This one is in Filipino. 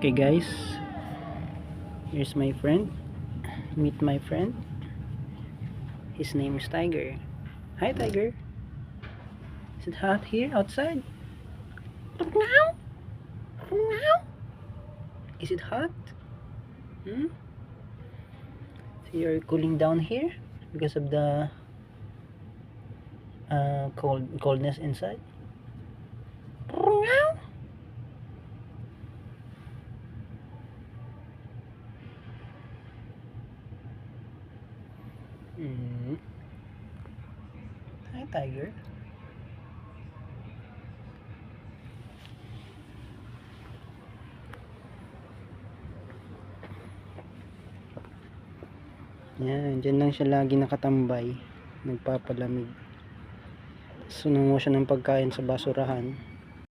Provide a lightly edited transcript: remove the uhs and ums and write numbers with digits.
Okay guys, here's my friend. Meet my friend. His name is Tiger. Hi Tiger. Is it hot here outside? Now? Is it hot? Hmm? So you're cooling down here because of the coldness inside? Hmm. Hi Tiger. Yan, dyan lang siya lagi nakatambay. Nagpapalamig. Sunumo siya ng pagkain sa basurahan.